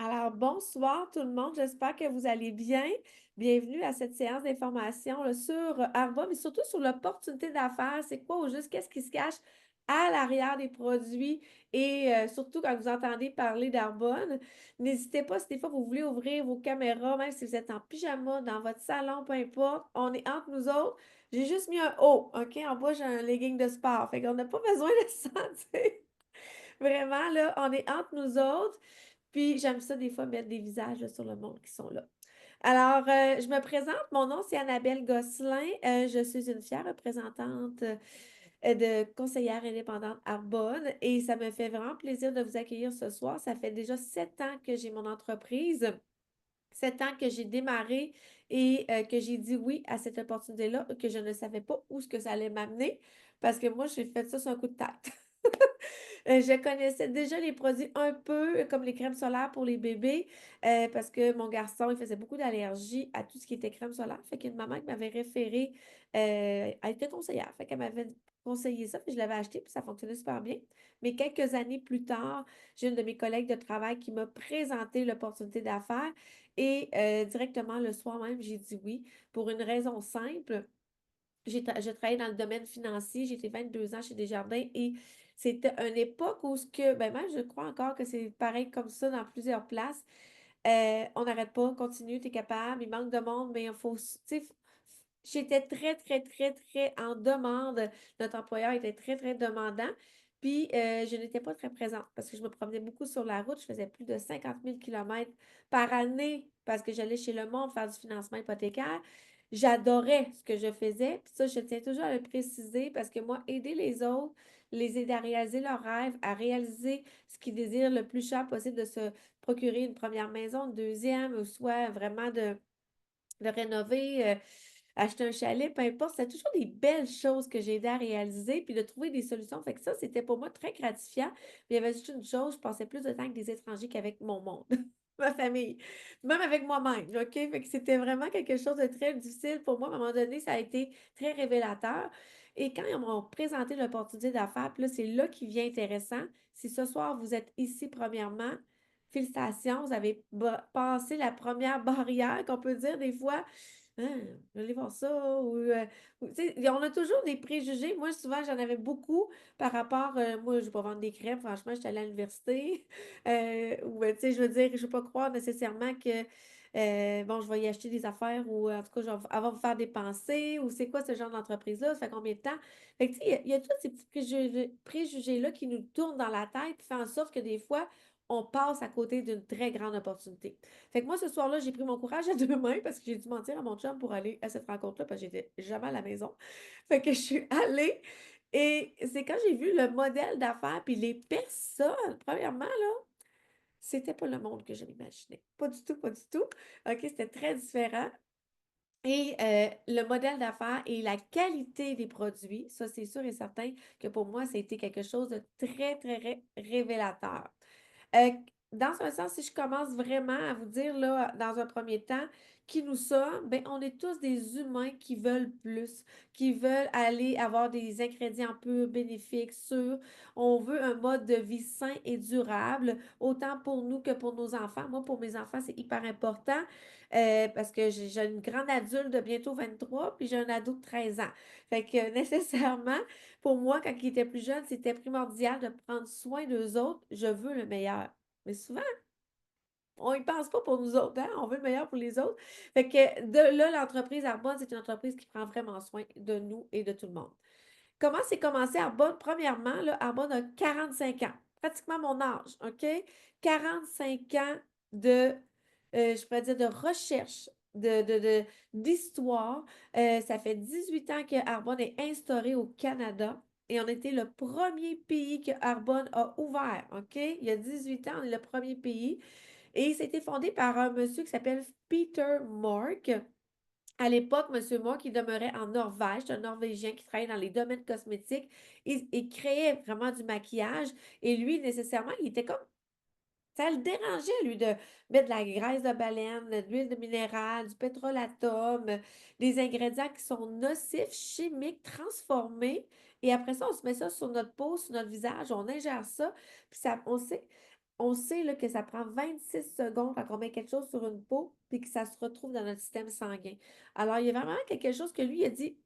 Alors, bonsoir tout le monde, j'espère que vous allez bien. Bienvenue à cette séance d'information là, sur Arba, mais surtout sur l'opportunité d'affaires. C'est quoi au juste, qu'est-ce qui se cache à l'arrière des produits et surtout quand vous entendez parler d'Arbonne. N'hésitez pas, si des fois vous voulez ouvrir vos caméras, même si vous êtes en pyjama, dans votre salon, peu importe, on est entre nous autres. J'ai juste mis un haut, OK? En bas, j'ai un legging de sport, fait qu'on n'a pas besoin de se sentir. Vraiment, là, on est entre nous autres. Puis j'aime ça des fois mettre des visages là, sur le monde qui sont là. Alors, je me présente. Mon nom, c'est Annabelle Gosselin. Je suis une fière représentante de conseillère indépendante Arbonne et ça me fait vraiment plaisir de vous accueillir ce soir. Ça fait déjà 7 ans que j'ai mon entreprise, 7 ans que j'ai démarré et que j'ai dit oui à cette opportunité-là, que je ne savais pas où ce que ça allait m'amener parce que moi, j'ai fait ça sur un coup de tête. Je connaissais déjà les produits un peu comme les crèmes solaires pour les bébés parce que mon garçon, il faisait beaucoup d'allergies à tout ce qui était crème solaire. Fait qu'il y a une maman qui m'avait référé, elle était conseillère. Fait qu'elle m'avait conseillé ça, puis je l'avais acheté, puis ça fonctionnait super bien. Mais quelques années plus tard, j'ai une de mes collègues de travail qui m'a présenté l'opportunité d'affaires et directement le soir même, j'ai dit oui pour une raison simple. J'ai travaillé dans le domaine financier, j'ai été 22 ans chez Desjardins et c'était une époque où ce que, ben même je crois encore que c'est pareil comme ça dans plusieurs places. On n'arrête pas, continue, tu es capable, il manque de monde, mais il faut, tu sais, j'étais très, très, très, très en demande. Notre employeur était très, très demandant. Puis, je n'étais pas très présente parce que je me promenais beaucoup sur la route. Je faisais plus de 50 000 kilomètres par année parce que j'allais chez le monde faire du financement hypothécaire. J'adorais ce que je faisais. Puis ça, je tiens toujours à le préciser parce que moi, aider les autres, les aider à réaliser leurs rêves, à réaliser ce qu'ils désirent le plus cher possible, de se procurer une première maison, une deuxième, ou soit vraiment de rénover, acheter un chalet, peu importe. C'est toujours des belles choses que j'ai aidé à réaliser, puis de trouver des solutions. Fait que ça, c'était pour moi très gratifiant. Puis il y avait juste une chose, je passais plus de temps avec des étrangers qu'avec mon monde, ma famille, même avec moi-même, OK? Fait que c'était vraiment quelque chose de très difficile pour moi. À un moment donné, ça a été très révélateur. Et quand ils m'ont présenté l'opportunité d'affaires, puis là, c'est là qui vient intéressant. Si ce soir, vous êtes ici, premièrement, félicitations, vous avez passé la première barrière qu'on peut dire des fois. Hein, je vais aller voir ça. Tu sais, on a toujours des préjugés. Moi, souvent, j'en avais beaucoup par rapport. Moi, je ne vais pas vendre des crèmes. Franchement, j'étais allée à l'université. Tu sais, je veux dire, je ne veux pas croire nécessairement que, bon, je vais y acheter des affaires ou en tout cas, je vais avoir vous faire dépenser ou c'est quoi ce genre d'entreprise-là? Ça fait combien de temps? Fait que, tu sais, il y a tous ces petits préjugés-là qui nous tournent dans la tête et fait en sorte que des fois, on passe à côté d'une très grande opportunité. Fait que moi, ce soir-là, j'ai pris mon courage à deux mains parce que j'ai dû mentir à mon chum pour aller à cette rencontre-là parce que j'étais jamais à la maison. Fait que je suis allée et c'est quand j'ai vu le modèle d'affaires puis les personnes, premièrement, là, c'était pas le monde que je m'imaginais. Pas du tout, pas du tout. OK, c'était très différent. Et le modèle d'affaires et la qualité des produits, ça, c'est sûr et certain que pour moi, ça a été quelque chose de très, très révélateur. Euh, dans un sens, si je commence vraiment à vous dire, là, dans un premier temps, qui nous sommes, ben, on est tous des humains qui veulent plus, qui veulent aller avoir des ingrédients purs, bénéfiques, sûrs. On veut un mode de vie sain et durable, autant pour nous que pour nos enfants. Moi, pour mes enfants, c'est hyper important parce que j'ai une grande adulte de bientôt 23, puis j'ai un ado de 13 ans. Fait que nécessairement, pour moi, quand ils étaient plus jeunes, c'était primordial de prendre soin d'eux autres. Je veux le meilleur. Mais souvent, on y pense pas pour nous autres, hein? On veut le meilleur pour les autres. Fait que de là, l'entreprise Arbonne, c'est une entreprise qui prend vraiment soin de nous et de tout le monde. Comment c'est commencé Arbonne? Premièrement, là, Arbonne a 45 ans, pratiquement mon âge, OK? 45 ans de, je pourrais dire, de recherche, d'histoire. Ça fait 18 ans que Arbonne est instauré au Canada et on était le premier pays que Arbonne a ouvert, OK? Il y a 18 ans, on est le premier pays. Et c'était fondé par un monsieur qui s'appelle Peter Mark. À l'époque, M. Moore, qui demeurait en Norvège, c'est un Norvégien qui travaillait dans les domaines cosmétiques, il créait vraiment du maquillage. Et lui, nécessairement, il était comme. Ça le dérangeait, lui, de mettre de la graisse de baleine, de l'huile de minéral, du pétrolatum, des ingrédients qui sont nocifs, chimiques, transformés. Et après ça, on se met ça sur notre peau, sur notre visage, on ingère ça. Puis ça, on sait. on sait là, que ça prend 26 secondes quand on met quelque chose sur une peau, puis que ça se retrouve dans notre système sanguin. Alors, il y a vraiment quelque chose que lui a dit,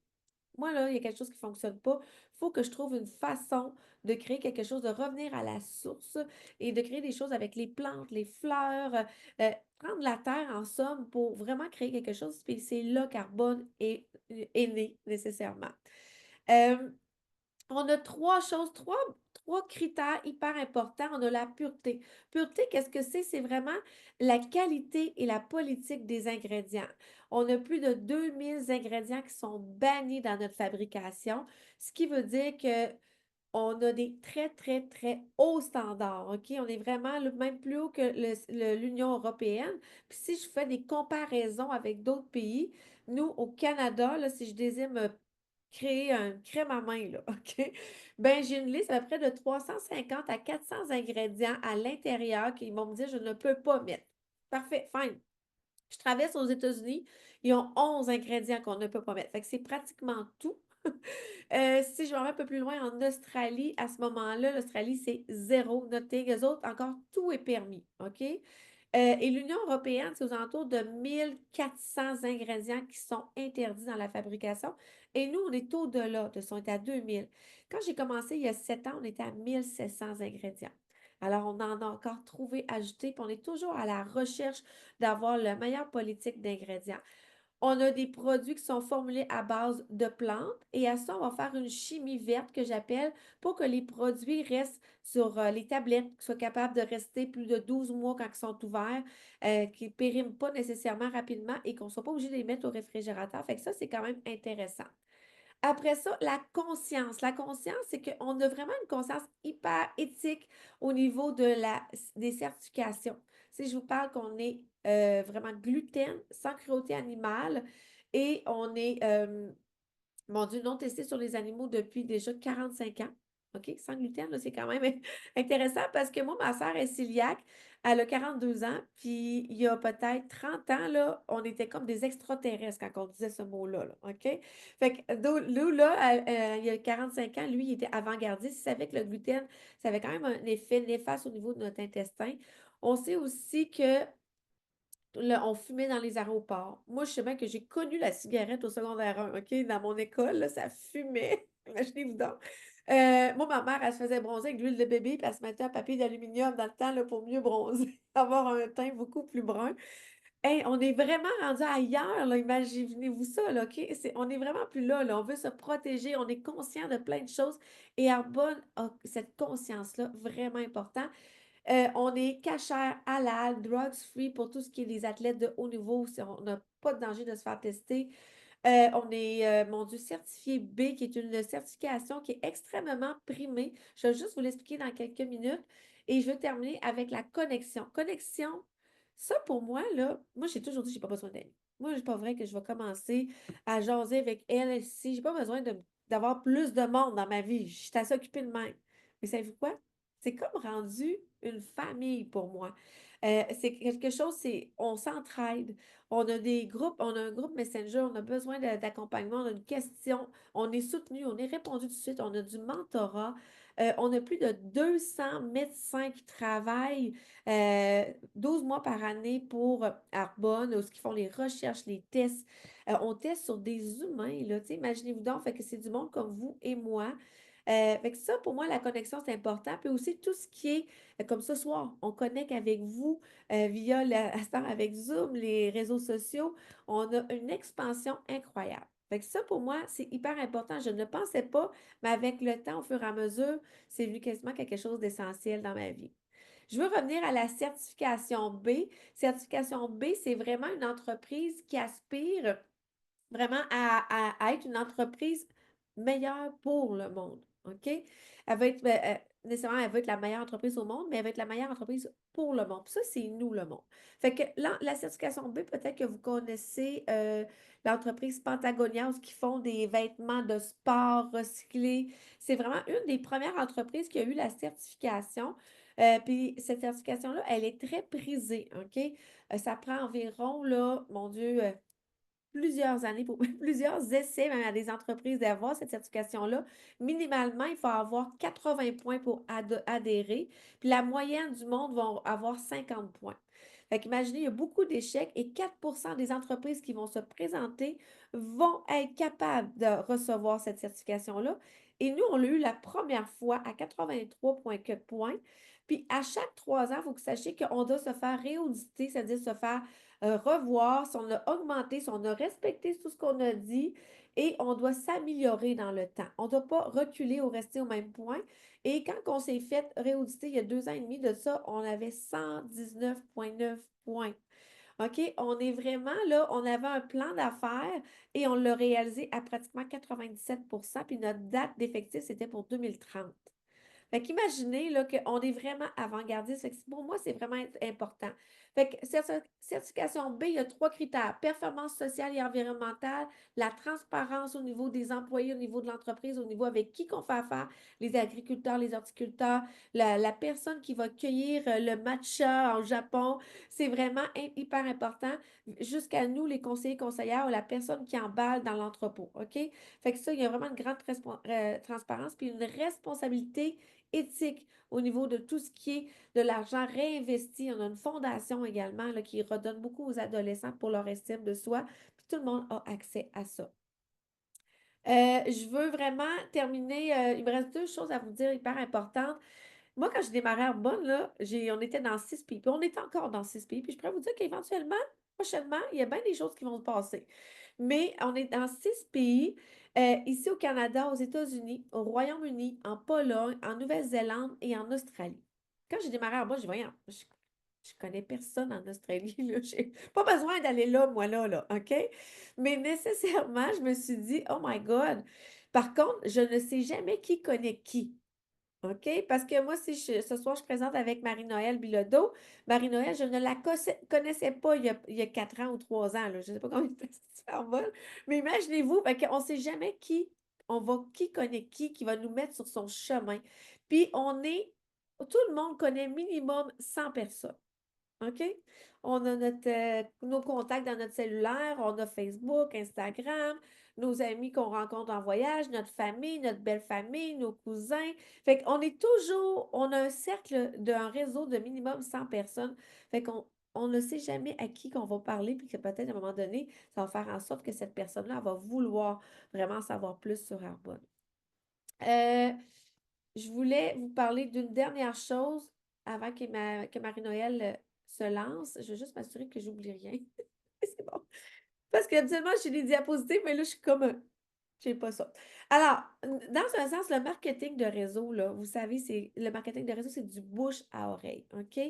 moi, là, il y a quelque chose qui ne fonctionne pas. Il faut que je trouve une façon de créer quelque chose, de revenir à la source et de créer des choses avec les plantes, les fleurs, prendre la terre en somme pour vraiment créer quelque chose. Puis c'est là carbone est né nécessairement. Euh, on a trois choses, trois critères hyper importants. On a la pureté. Pureté, qu'est-ce que c'est? C'est vraiment la qualité et la politique des ingrédients. On a plus de 2000 ingrédients qui sont bannis dans notre fabrication, ce qui veut dire que on a des très, très, très hauts standards, OK? On est vraiment même plus haut que l'Union européenne. Puis si je fais des comparaisons avec d'autres pays, nous, au Canada, là, si je désire me créer un crème à main, là, OK? Ben, j'ai une liste à peu près de 350 à 400 ingrédients à l'intérieur qu'ils vont me dire je ne peux pas mettre. Parfait, fine. Je traverse aux États-Unis, ils ont 11 ingrédients qu'on ne peut pas mettre. Fait que c'est pratiquement tout. Si je vais un peu plus loin en Australie, à ce moment-là, l'Australie, c'est zéro noté. Les autres, encore, tout est permis. OK? Et l'Union européenne, c'est aux alentours de 1400 ingrédients qui sont interdits dans la fabrication. Et nous, on est au-delà de ça, on est à 2000. Quand j'ai commencé il y a 7 ans, on était à 1700 ingrédients. Alors, on en a encore trouvé ajouté, puis on est toujours à la recherche d'avoir la meilleure politique d'ingrédients. On a des produits qui sont formulés à base de plantes et à ça, on va faire une chimie verte que j'appelle pour que les produits restent sur les tablettes, qu'ils soient capables de rester plus de 12 mois quand ils sont ouverts, qu'ils ne périment pas nécessairement rapidement et qu'on ne soit pas obligé de les mettre au réfrigérateur. Fait que ça, c'est quand même intéressant. Après ça, la conscience. La conscience, c'est qu'on a vraiment une conscience hyper éthique au niveau des certifications. Si je vous parle qu'on est vraiment gluten, sans cruauté animale et on est mon Dieu, non testé sur les animaux depuis déjà 45 ans. OK? Sans gluten, là, c'est quand même intéressant parce que moi, ma sœur est cœliaque. Elle a 42 ans. Puis, il y a peut-être 30 ans, là, on était comme des extraterrestres quand on disait ce mot-là. Là, OK? Fait que, nous, là, il y a 45 ans, lui, il était avant-gardiste. Il savait que le gluten, ça avait quand même un effet néfaste au niveau de notre intestin. On sait aussi que là, on fumait dans les aéroports. Moi, je sais bien que j'ai connu la cigarette au secondaire 1, OK? Dans mon école, là, ça fumait. Imaginez-vous donc. Moi, ma mère, elle se faisait bronzer avec de l'huile de bébé, puis elle se mettait un papier d'aluminium dans le temps là, pour mieux bronzer, avoir un teint beaucoup plus brun. Hey, on est vraiment rendu ailleurs, là. Imaginez-vous ça, là, OK? On est vraiment plus là, là. On veut se protéger, on est conscient de plein de choses. Et Arbonne a cette conscience-là vraiment importante. On est cachère, halal, drugs free pour tout ce qui est des athlètes de haut niveau. On n'a pas de danger de se faire tester. On est, mon Dieu, certifié B, qui est une certification qui est extrêmement primée. Je vais juste vous l'expliquer dans quelques minutes. Et je vais terminer avec la connexion. Connexion, ça pour moi, là, moi j'ai toujours dit que je n'ai pas besoin d'amis. Moi, c'est pas vrai que je vais commencer à jaser avec elle si j'ai pas besoin d'avoir plus de monde dans ma vie. Je suis assez occupée de même. Mais savez-vous quoi? C'est comme rendu une famille pour moi. C'est quelque chose, on s'entraide. On a des groupes, on a un groupe Messenger, on a besoin d'accompagnement, on a une question, on est soutenu, on est répondu tout de suite, on a du mentorat. On a plus de 200 médecins qui travaillent 12 mois par année pour Arbonne, où ils font les recherches, les tests. On teste sur des humains, là, imaginez-vous donc, fait que c'est du monde comme vous et moi. Fait que ça, pour moi, la connexion, c'est important. Puis aussi, tout ce qui est, comme ce soir, on connecte avec vous via avec Zoom, les réseaux sociaux. On a une expansion incroyable. Fait que ça, pour moi, c'est hyper important. Je ne le pensais pas, mais avec le temps, au fur et à mesure, c'est venu quasiment quelque chose d'essentiel dans ma vie. Je veux revenir à la certification B. Certification B, c'est vraiment une entreprise qui aspire vraiment à être une entreprise meilleure pour le monde. OK? Elle va être, nécessairement, elle va être la meilleure entreprise au monde, mais elle va être la meilleure entreprise pour le monde. Puis ça, c'est nous, le monde. Fait que la certification B, peut-être que vous connaissez l'entreprise Patagonia, qui font des vêtements de sport recyclés. C'est vraiment une des premières entreprises qui a eu la certification. Puis cette certification-là, elle est très prisée, OK? Ça prend environ, là, mon Dieu, plusieurs années, pour plusieurs essais, même à des entreprises, d'avoir cette certification-là. Minimalement, il faut avoir 80 points pour adhérer. Puis la moyenne du monde va avoir 50 points. Fait qu'imaginez, il y a beaucoup d'échecs et 4 des entreprises qui vont se présenter vont être capables de recevoir cette certification-là. Et nous, on l'a eu la première fois à 83 points. Puis à chaque 3 ans, il faut que vous sachiez qu'on doit se faire réauditer, c'est-à-dire se faire revoir si on a augmenté, si on a respecté tout ce qu'on a dit et on doit s'améliorer dans le temps. On ne doit pas reculer ou rester au même point. Et quand on s'est fait réauditer il y a 2 ans et demi de ça, on avait 119,9 points. OK? On est vraiment là, on avait un plan d'affaires et on l'a réalisé à pratiquement 97 puis notre date d'effectif, c'était pour 2030. Fait qu'imaginez là, qu'on est vraiment avant-gardiste. Fait que pour moi, c'est vraiment important. Fait que certification B, il y a 3 critères: performance sociale et environnementale, la transparence au niveau des employés, au niveau de l'entreprise, au niveau avec qui qu'on fait affaire, les agriculteurs, les horticulteurs, la personne qui va cueillir le matcha en Japon. C'est vraiment hyper important. Jusqu'à nous, les conseillers, conseillères, ou la personne qui emballe dans l'entrepôt. OK? Fait que ça, il y a vraiment une grande transparence puis une responsabilité éthique au niveau de tout ce qui est de l'argent réinvesti. On a une fondation également là, qui redonne beaucoup aux adolescents pour leur estime de soi. Puis tout le monde a accès à ça. Je veux vraiment terminer. Il me reste 2 choses à vous dire hyper importantes. Moi, quand j'ai démarré à Arbonne, là, on était dans 6 pays. Puis on est encore dans 6 pays. Puis je pourrais vous dire qu'éventuellement, prochainement, il y a bien des choses qui vont se passer. Mais on est dans 6 pays, ici au Canada, aux États-Unis, au Royaume-Uni, en Pologne, en Nouvelle-Zélande et en Australie. Quand j'ai démarré à Arbonne, j'ai dit, voyons, je connais personne en Australie, là. J'ai pas besoin d'aller là, moi, là, OK? Mais nécessairement, je me suis dit, oh my God. Par contre, je ne sais jamais qui connaît qui. OK? Parce que moi, si ce soir, je présente avec Marie-Noël Bilodeau. Marie-Noël, je ne la connaissais pas il y a 4 ans ou 3 ans, là. Je ne sais pas combien de temps ça va, mais imaginez-vous, on ne sait jamais qui connaît qui va nous mettre sur son chemin. Puis tout le monde connaît minimum 100 personnes. OK? On a nos contacts dans notre cellulaire, on a Facebook, Instagram, nos amis qu'on rencontre en voyage, notre famille, notre belle famille, nos cousins. Fait qu'on est toujours, on a un cercle d'un réseau de minimum 100 personnes. Fait qu'on ne sait jamais à qui qu'on va parler, puis que peut-être à un moment donné, ça va faire en sorte que cette personne-là va vouloir vraiment savoir plus sur Arbonne. Euh, je voulais vous parler d'une dernière chose avant que Marie-Noël se lance. Je veux juste m'assurer que j'oublie rien. C'est bon. Parce que habituellement, j'ai des diapositives, mais là, je suis comme je sais pas ça. Alors, dans un sens, le marketing de réseau, là, vous savez, le marketing de réseau, c'est du bouche à oreille. OK?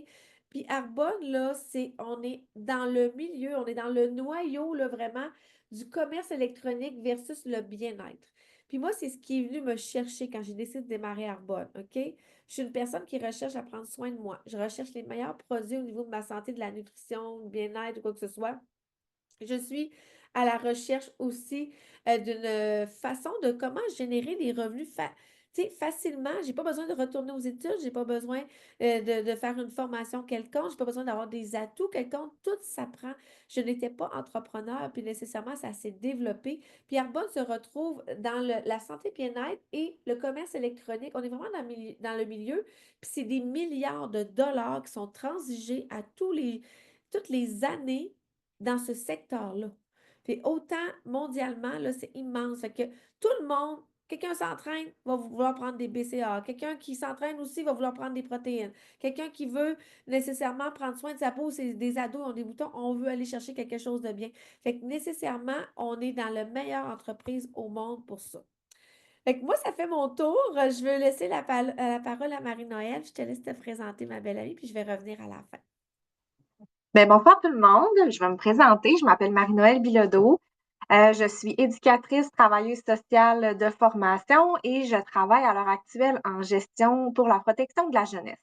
Puis Arbonne, là, on est dans le milieu, on est dans le noyau, là, vraiment, du commerce électronique versus le bien-être. Puis moi, c'est ce qui est venu me chercher quand j'ai décidé de démarrer Arbonne. OK? Je suis une personne qui recherche à prendre soin de moi. Je recherche les meilleurs produits au niveau de ma santé, de la nutrition, du bien-être ou quoi que ce soit. Je suis à la recherche aussi d'une façon de comment générer des revenus facilement. Je n'ai pas besoin de retourner aux études, je n'ai pas besoin de faire une formation quelconque, je n'ai pas besoin d'avoir des atouts quelconques. Tout s'apprend. Je n'étais pas entrepreneur, puis nécessairement, ça s'est développé. Puis Arbonne se retrouve dans la santé bien-être et le commerce électronique. On est vraiment dans le milieu, puis c'est des milliards de dollars qui sont transigés à toutes les années dans ce secteur-là. Puis autant mondialement, là, c'est immense. Fait que tout le monde, quelqu'un s'entraîne, va vouloir prendre des BCA. Quelqu'un qui s'entraîne aussi va vouloir prendre des protéines. Quelqu'un qui veut nécessairement prendre soin de sa peau, c'est des ados, ont des boutons, on veut aller chercher quelque chose de bien. Fait que nécessairement, on est dans la meilleure entreprise au monde pour ça. Fait que moi, ça fait mon tour. Je vais laisser la parole à Marie-Noël. Je te laisse te présenter, ma belle amie, puis je vais revenir à la fin. Bien, bonsoir tout le monde. Je vais me présenter. Je m'appelle Marie-Noël Bilodeau. Je suis éducatrice, travailleuse sociale de formation et je travaille à l'heure actuelle en gestion pour la protection de la jeunesse.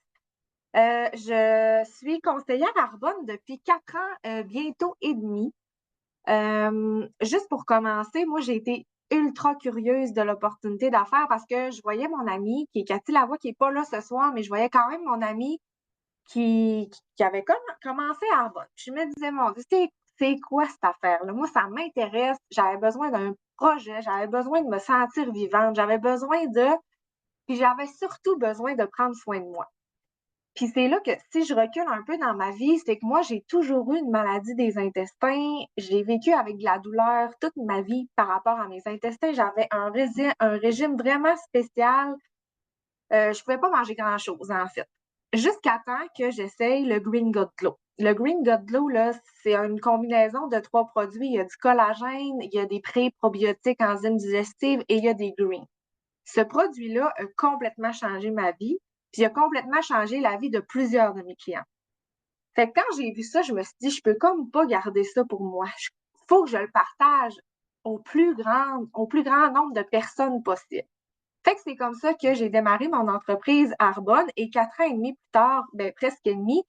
Je suis conseillère à Arbonne depuis 4 ans, bientôt et demi. Juste pour commencer, moi, j'ai été ultra curieuse de l'opportunité d'affaires parce que je voyais mon amie, qui est Cathy Lavoie, qui n'est pas là ce soir, mais je voyais quand même mon amie qui avait commencé à Arbonne. Puis je me disais, mon Dieu, c'est quoi cette affaire-là? Moi, ça m'intéresse. J'avais besoin d'un projet, j'avais besoin de me sentir vivante, j'avais besoin de... Puis j'avais surtout besoin de prendre soin de moi. Puis c'est là que si je recule un peu dans ma vie, c'est que moi, j'ai toujours eu une maladie des intestins. J'ai vécu avec de la douleur toute ma vie par rapport à mes intestins. J'avais un régime vraiment spécial. Je pouvais pas manger grand-chose, en fait. Jusqu'à temps que j'essaye le Green Gut Glow. Le Green Gut Glow, là, c'est une combinaison de 3 produits. Il y a du collagène, il y a des pré-probiotiques, enzymes digestives et il y a des greens. Ce produit-là a complètement changé ma vie, puis a complètement changé la vie de plusieurs de mes clients. Fait que quand j'ai vu ça, je me suis dit, je peux comme pas garder ça pour moi. Faut que je le partage au plus grand nombre de personnes possible. Fait que c'est comme ça que j'ai démarré mon entreprise Arbonne et 4 ans et demi plus tard, ben, presque demi,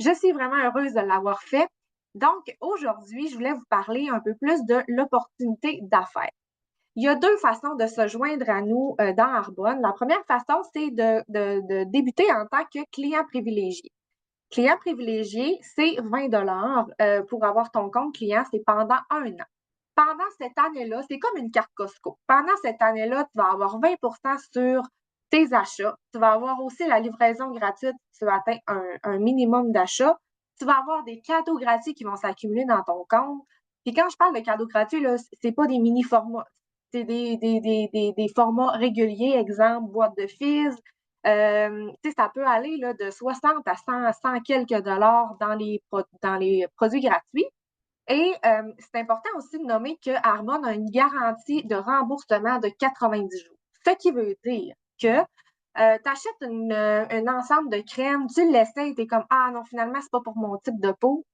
je suis vraiment heureuse de l'avoir fait. Donc, aujourd'hui, je voulais vous parler un peu plus de l'opportunité d'affaires. Il y a 2 façons de se joindre à nous dans Arbonne. La première façon, c'est de débuter en tant que client privilégié. Client privilégié, c'est 20 pour avoir ton compte client, c'est pendant 1 an. Pendant cette année-là, c'est comme une carte Costco. Pendant cette année-là, tu vas avoir 20 sur tes achats. Tu vas avoir aussi la livraison gratuite si tu atteins un minimum d'achats. Tu vas avoir des cadeaux gratuits qui vont s'accumuler dans ton compte. Puis quand je parle de cadeaux gratuits, là, c'est pas des mini-formats. C'est des formats réguliers, exemple, boîte de fils. Ça peut aller là, de 60 à 100 quelques dollars dans les produits gratuits. Et c'est important aussi de nommer que Arbonne a une garantie de remboursement de 90 jours. Ce qui veut dire que tu achètes un ensemble de crèmes, tu l'essayes, tu es comme ah non, finalement, c'est pas pour mon type de peau.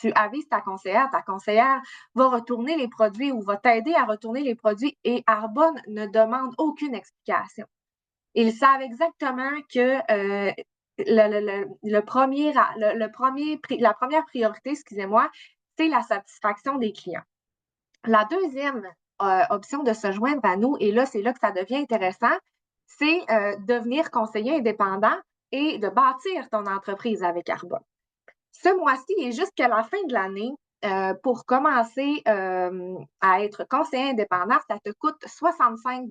Tu avises ta conseillère va retourner les produits ou va t'aider à retourner les produits et Arbonne ne demande aucune explication. Ils savent exactement que la première priorité, excusez-moi, c'est la satisfaction des clients. La deuxième option de se joindre à nous, et là, c'est là que ça devient intéressant, c'est devenir conseiller indépendant et de bâtir ton entreprise avec Arbonne. Ce mois-ci et jusqu'à la fin de l'année, pour commencer à être conseiller indépendant, ça te coûte 65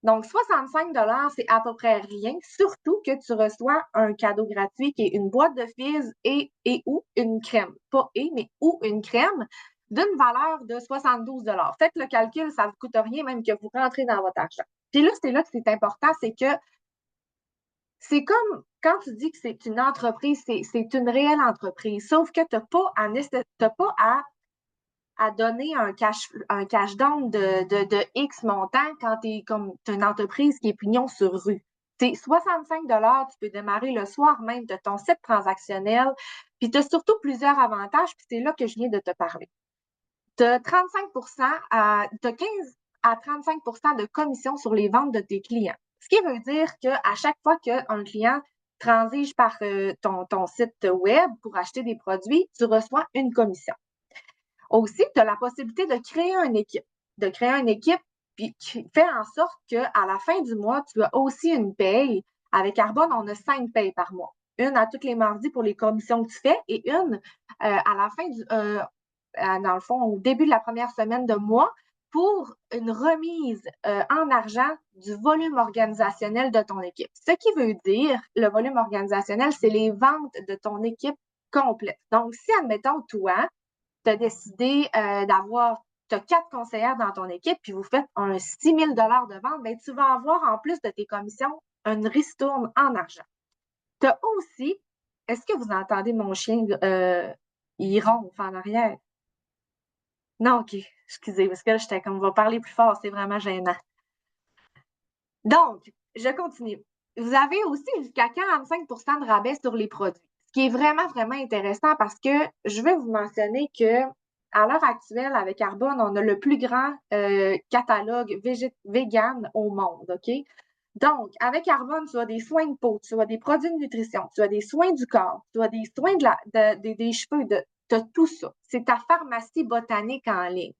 Donc, 65 c'est à peu près rien, surtout que tu reçois un cadeau gratuit qui est une boîte de fils et ou une crème. Pas et, mais ou une crème d'une valeur de 72 Faites le calcul, ça ne vous coûte rien, même que vous rentrez dans votre argent. Puis là, c'est là que c'est important, c'est que c'est comme quand tu dis que c'est une entreprise, c'est une réelle entreprise, sauf que tu n'as pas à donner un cash down de X montant quand tu es comme une entreprise qui est pignon sur rue. C'est 65 tu peux démarrer le soir même de ton site transactionnel, puis tu as surtout plusieurs avantages, puis c'est là que je viens de te parler. Tu as 35 t'as 15 à 35 de commission sur les ventes de tes clients. Ce qui veut dire qu'à chaque fois qu'un client transige par ton site web pour acheter des produits, tu reçois une commission. Aussi, tu as la possibilité de créer une équipe. De créer une équipe puis qui fait en sorte qu'à la fin du mois, tu as aussi une paye. Avec Arbonne, on a 5 payes par mois. Une à tous les mardis pour les commissions que tu fais et une à la fin dans le fond, au début de la première semaine de mois pour une remise en argent du volume organisationnel de ton équipe. Ce qui veut dire, le volume organisationnel, c'est les ventes de ton équipe complète. Donc, si, admettons, toi, tu as décidé tu as 4 conseillères dans ton équipe, puis vous faites un 6 000 de vente, bien, tu vas avoir en plus de tes commissions une ristourne en argent. Tu as aussi, est-ce que vous entendez mon chien, il ronfle en arrière? Non, OK, excusez, parce que là, j'étais comme, on va parler plus fort, c'est vraiment gênant. Donc, je continue. Vous avez aussi jusqu'à 45 de rabais sur les produits, ce qui est vraiment, vraiment intéressant parce que je vais vous mentionner que à l'heure actuelle, avec Arbonne, on a le plus grand catalogue vegan au monde, OK? Donc, avec Arbonne, tu as des soins de peau, tu as des produits de nutrition, tu as des soins du corps, tu as des soins des cheveux, tu as tout ça. C'est ta pharmacie botanique en ligne.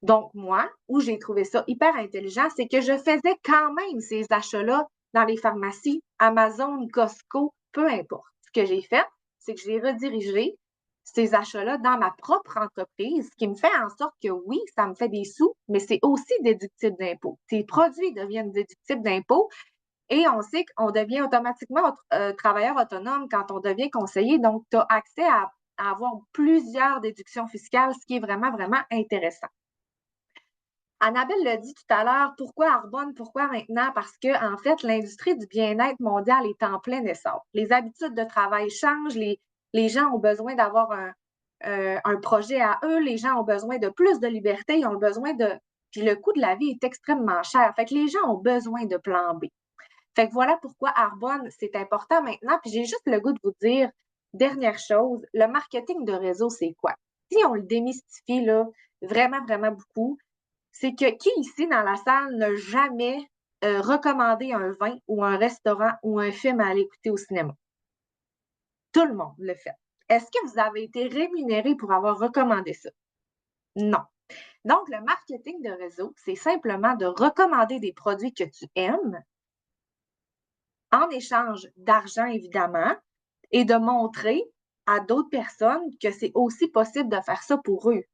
Donc, moi, où j'ai trouvé ça hyper intelligent, c'est que je faisais quand même ces achats-là dans les pharmacies, Amazon, Costco, peu importe. Ce que j'ai fait, c'est que je l'ai redirigé ces achats-là dans ma propre entreprise, ce qui me fait en sorte que oui, ça me fait des sous, mais c'est aussi déductible d'impôt. Ces produits deviennent déductibles d'impôt et on sait qu'on devient automatiquement travailleur autonome quand on devient conseiller. Donc, tu as accès à avoir plusieurs déductions fiscales, ce qui est vraiment, vraiment intéressant. Annabelle l'a dit tout à l'heure, pourquoi Arbonne, pourquoi maintenant? Parce que, en fait, l'industrie du bien-être mondial est en plein essor. Les habitudes de travail changent, les gens ont besoin d'avoir un projet à eux, les gens ont besoin de plus de liberté, ils ont besoin de. Puis le coût de la vie est extrêmement cher. Fait que les gens ont besoin de plan B. Fait que voilà pourquoi Arbonne, c'est important maintenant. Puis j'ai juste le goût de vous dire, dernière chose, le marketing de réseau, c'est quoi? Si on le démystifie, là, vraiment, vraiment beaucoup, c'est que qui ici dans la salle n'a jamais recommandé un vin ou un restaurant ou un film à aller écouter au cinéma? Tout le monde le fait. Est-ce que vous avez été rémunéré pour avoir recommandé ça? Non. Donc, le marketing de réseau, c'est simplement de recommander des produits que tu aimes en échange d'argent, évidemment, et de montrer à d'autres personnes que c'est aussi possible de faire ça pour eux.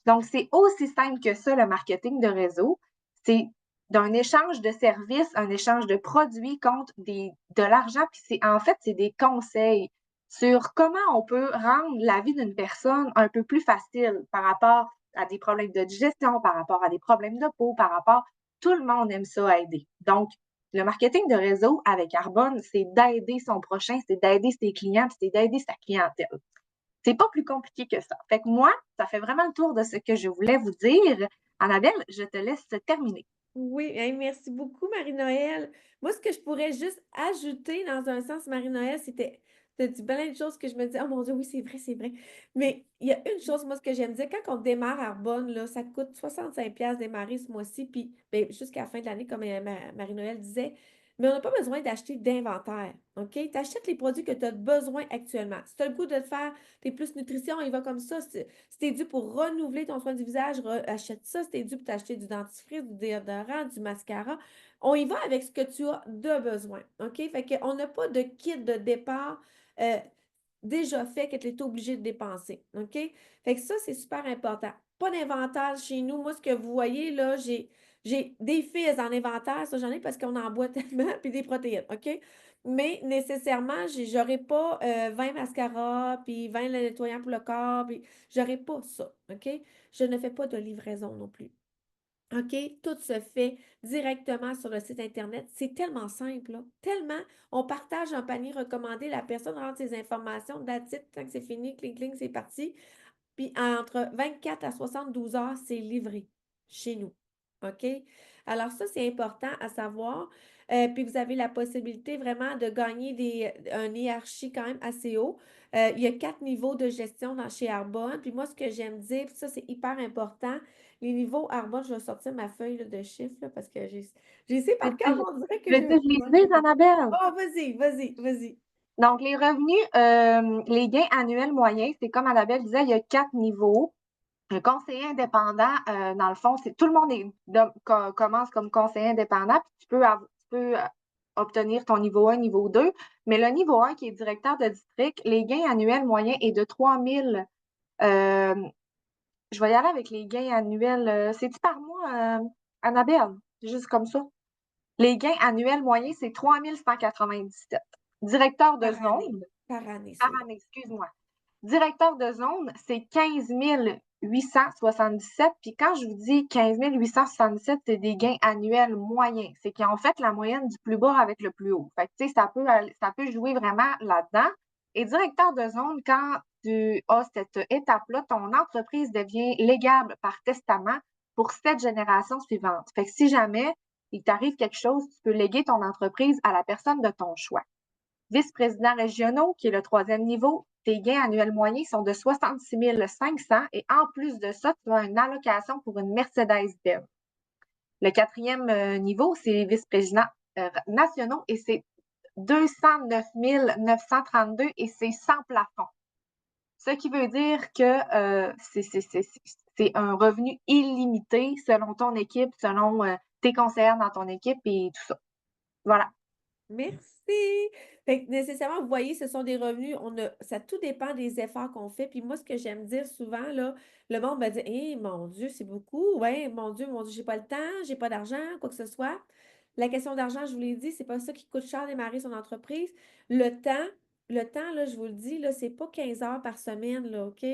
Donc, c'est aussi simple que ça, le marketing de réseau. C'est d'un échange de services, un échange de produits contre de l'argent. Puis en fait, c'est des conseils sur comment on peut rendre la vie d'une personne un peu plus facile par rapport à des problèmes de digestion, par rapport à des problèmes de peau, par rapport. Tout le monde aime ça aider. Donc, le marketing de réseau avec Arbonne, c'est d'aider son prochain, c'est d'aider ses clients, c'est d'aider sa clientèle. C'est pas plus compliqué que ça. Fait que moi, ça fait vraiment le tour de ce que je voulais vous dire. Annabelle, je te laisse terminer. Oui, hey, merci beaucoup, Marie-Noël. Moi, ce que je pourrais juste ajouter dans un sens, Marie-Noël, c'était, tu as dit plein de choses que je me dis, oh mon Dieu, oui, c'est vrai, c'est vrai. Mais il y a une chose, moi, ce que j'aime dire, quand on démarre Arbonne, là, ça coûte 65$ démarrer ce mois-ci, puis ben, jusqu'à la fin de l'année, comme Marie-Noël disait, mais on n'a pas besoin d'acheter d'inventaire, OK? Tu achètes les produits que tu as besoin actuellement. Si tu as le goût de te faire tes plus nutrition, il va comme ça. Si tu es dû pour renouveler ton soin du visage, achète ça. Si tu es dû pour t'acheter du dentifrice, du déodorant, du mascara, on y va avec ce que tu as de besoin, OK? Fait qu'on n'a pas de kit de départ euh, déjà fait que tu es obligé de dépenser, OK? Fait que ça, c'est super important. Pas d'inventaire chez nous. Moi, ce que vous voyez, là, j'ai des fils en inventaire, ça j'en ai parce qu'on en boit tellement, puis des protéines, OK? Mais nécessairement, j'aurais pas 20 mascaras, puis 20 nettoyants pour le corps, puis j'aurais pas ça, OK? Je ne fais pas de livraison non plus. OK? Tout se fait directement sur le site Internet. C'est tellement simple, là. Tellement. On partage un panier recommandé, la personne rentre ses informations, that's it, quand c'est fini, cling, cling, c'est parti. Puis entre 24 à 72 heures, c'est livré chez nous. OK? Alors ça, c'est important à savoir. Puis vous avez la possibilité vraiment de gagner un hiérarchie quand même assez haut. Il y a 4 niveaux de gestion chez Arbonne. Puis moi, ce que j'aime dire, puis ça, c'est hyper important. Les niveaux Arbonne, je vais sortir ma feuille là, de chiffres là, parce que j'ai essayé par cœur, Veux-tu on dirait que je... veux-tu que je les dise, Annabelle? Oh, vas-y, vas-y, vas-y. Donc, les revenus, les gains annuels moyens, c'est comme Annabelle disait, il y a 4 niveaux. Un conseiller indépendant, dans le fond, c'est tout le monde commence comme conseiller indépendant, puis tu peux obtenir ton niveau 1, niveau 2. Mais le niveau 1, qui est directeur de district, les gains annuels moyens est de 3000. euh, je vais y aller avec les gains annuels. C'est-tu par mois, Annabelle? Juste comme ça. Les gains annuels moyens, c'est 3197. Directeur de Par année. zone, Par année, par ceux-là. année, excuse-moi. Directeur de zone, c'est 15 877. Puis quand je vous dis 15 877, c'est des gains annuels moyens. C'est qu'ils ont fait la moyenne du plus bas avec le plus haut. Fait que, tu sais, ça peut jouer vraiment là-dedans. Et directeur de zone, quand tu as cette étape-là, ton entreprise devient légable par testament pour 7 générations suivantes. Fait que si jamais il t'arrive quelque chose, tu peux léguer ton entreprise à la personne de ton choix. Vice-présidents régionaux, qui est le 3e niveau, tes gains annuels moyens sont de 66 500 et en plus de ça, tu as une allocation pour une Mercedes-Benz. Le 4e niveau, c'est les vice-présidents nationaux et c'est 209 932 et c'est sans plafond. Ce qui veut dire que c'est un revenu illimité selon ton équipe, selon tes conseillers dans ton équipe et tout ça. Voilà. Merci. Fait que nécessairement, vous voyez, ce sont des revenus, ça tout dépend des efforts qu'on fait. Puis moi, ce que j'aime dire souvent, là, le monde me dit, eh, mon Dieu, c'est beaucoup. Ouais, mon Dieu, j'ai pas le temps, j'ai pas d'argent, quoi que ce soit. La question d'argent, je vous l'ai dit, c'est pas ça qui coûte cher démarrer son entreprise. Le temps, le temps, là, je vous le dis, là, c'est pas 15 heures par semaine, là, OK?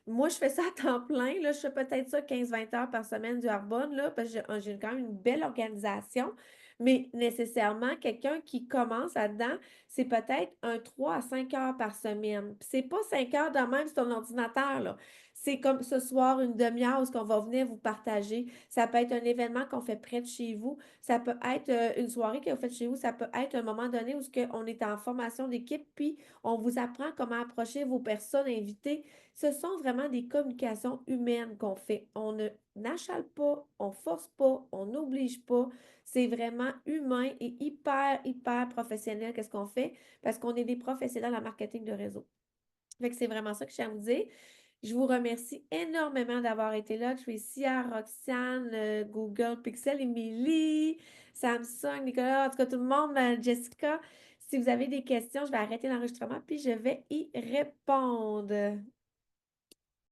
Moi, je fais ça à temps plein, là, je fais peut-être ça 15-20 heures par semaine du Arbonne, là, parce que j'ai quand même une belle organisation. Mais nécessairement, quelqu'un qui commence là-dedans, c'est peut-être un 3 à 5 heures par semaine. Puis c'est pas 5 heures de même sur ton ordinateur, là. C'est comme ce soir, une demi-heure où on va venir vous partager. Ça peut être un événement qu'on fait près de chez vous. Ça peut être une soirée que vous faites chez vous. Ça peut être un moment donné où on est en formation d'équipe, puis on vous apprend comment approcher vos personnes invitées. Ce sont vraiment des communications humaines qu'on fait. On ne n'achale pas, on force pas, on n'oblige pas. C'est vraiment humain et hyper, hyper professionnel qu'est-ce qu'on fait parce qu'on est des professionnels en marketing de réseau. Fait que c'est vraiment ça que je tiens à vous dire. Je vous remercie énormément d'avoir été là. Tricia, Roxane, Google Pixel, Émilie, Samsung, Nicolas, en tout cas tout le monde, Jessica. Si vous avez des questions, je vais arrêter l'enregistrement puis je vais y répondre.